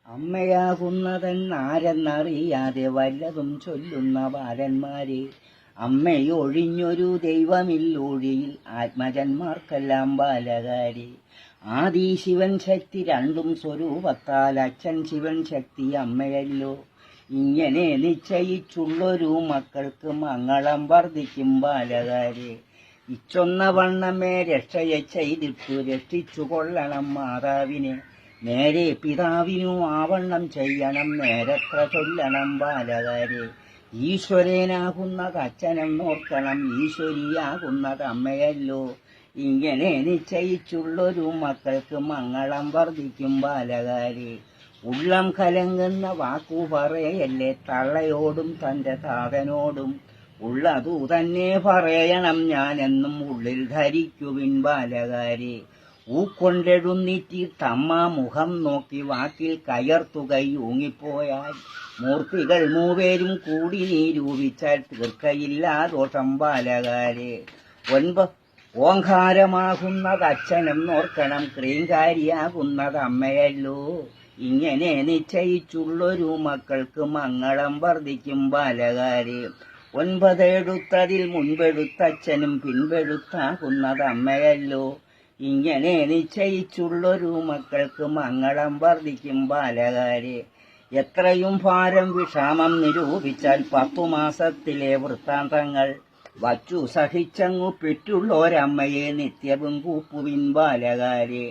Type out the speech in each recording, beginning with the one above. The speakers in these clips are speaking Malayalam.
അമ്മയാകുന്നതെന്നാരെന്നറിയാതെ വല്ലതും ചൊല്ലുന്ന ബാലന്മാരെ, അമ്മയൊഴിഞ്ഞൊരു ദൈവമില്ലൊഴിയിൽ ആത്മജന്മാർക്കെല്ലാം ബാലകാരെ. ആദി ശിവൻ ശക്തി രണ്ടും സ്വരൂപത്താൽ അച്ഛൻ ശിവൻ ശക്തി അമ്മയല്ലോ. ഇങ്ങനെ നിശ്ചയിച്ചുള്ളൊരു മക്കൾക്ക് മംഗളം വർദ്ധിക്കും ബാലകാരെ. ഇച്ചൊന്ന വണ്ണമേ രക്ഷയെ ചെയ്തിട്ടു രക്ഷിച്ചു കൊള്ളണം മാതാവിനെ. നേരെ പിതാവിനു ആവണ്ണം ചെയ്യണം നേരത്ര ചൊല്ലണം ബാലകാരെ. ഈശ്വരനാകുന്നത് അച്ഛനെന്നോർക്കണം, ഈശ്വരിയാകുന്നത് അമ്മയല്ലോ. ഇങ്ങനെ നിശ്ചയിച്ചുള്ളൊരു മക്കൾക്ക് മംഗളം വർദ്ധിക്കും ബാലകാരെ. ഉള്ളം കലങ്ങുന്ന വാക്കു പറയല്ലേ തള്ളയോടും തൻ്റെ താതനോടും. ഉള്ളതു തന്നെ പറയണം ഞാനെന്നും ഉള്ളിൽ ധരിക്കുവിൻ ബാലകാരെ. ഊക്കൊണ്ടെഴുന്നീറ്റി തമ്മ മുഖം നോക്കി വാക്കിൽ കയർത്തുകയൂങ്ങിപ്പോയാൽ, മൂർത്തികൾ മൂവേരും കൂടി നിരൂപിച്ചാൽ തീർക്കയില്ല ദോഷം ബാലകാരെ. ഓങ്കാരമാകുന്നത് അച്ഛനെന്നോർക്കണം, ക്രീങ്കാരിയാകുന്നത് അമ്മയല്ലോ. ഇങ്ങനെ നിശ്ചയിച്ചുള്ളൊരു മക്കൾക്ക് മംഗളം വർദ്ധിക്കും ബാലകാരെ. 9 എടുത്തതിൽ മുൻപെടുത്തച്ഛനും പിൻപെടുത്താകുന്നത് അമ്മയല്ലോ. ഇങ്ങനെ നിശ്ചയിച്ചുള്ളൊരു മക്കൾക്ക് മംഗളം വർദ്ധിക്കും ബാലകാരെ. എത്രയും ഭാരം വിഷാമം നിരൂപിച്ചാൽ 10 മാസത്തിലെ വൃത്താന്തങ്ങൾ വച്ചു സഹിച്ചങ്ങു പെറ്റുള്ളോരമ്മയെ നിത്യവും കൂപ്പുവിൻ ബാലകാരെ.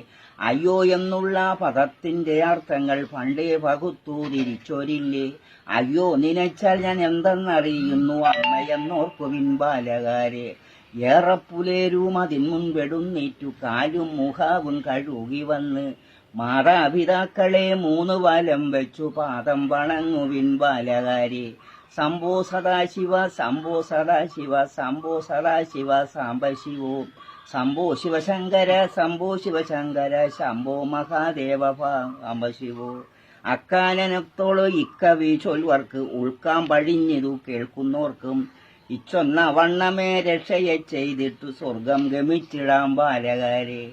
അയ്യോ എന്നുള്ള പദത്തിന്റെ അർത്ഥങ്ങൾ പണ്ടേ പകുത്തു തിരിച്ചൊരില്ലേ. അയ്യോ നിനച്ചാൽ ഞാൻ എന്തെന്നറിയുന്നു അമ്മയെന്നോർക്കുവിൻ ബാലകാരെ. ഏറെ പുലേരും അതിൻ മുൻപെടുന്നേറ്റു കാലും മുഖാവും കഴുകി വന്ന്, മാതാപിതാക്കളെ 3 വലം വെച്ചു പാദം വണങ്ങുവിൻ ബാലകാരെ. ശംഭോ സദാശിവ ശംഭോ സദാശിവ ശംഭോ സദാശിവ സാംബശിവോ. ശംഭോ ശിവശങ്കര ശംഭോ ശിവശങ്കര ശംഭോ മഹാദേവ സാംബശിവോ. അക്കാനനത്തോള് ഇക്കവി ചൊൽവർക്ക് ഉൾക്കാൻ പഴിഞ്ഞിതു കേൾക്കുന്നോർക്കും. ഇച്ചൊന്ന വണ്ണമേ രക്ഷയെ ചെയ്തിട്ടു സ്വർഗം ഗമിച്ചിടാം ബാലകാരെ.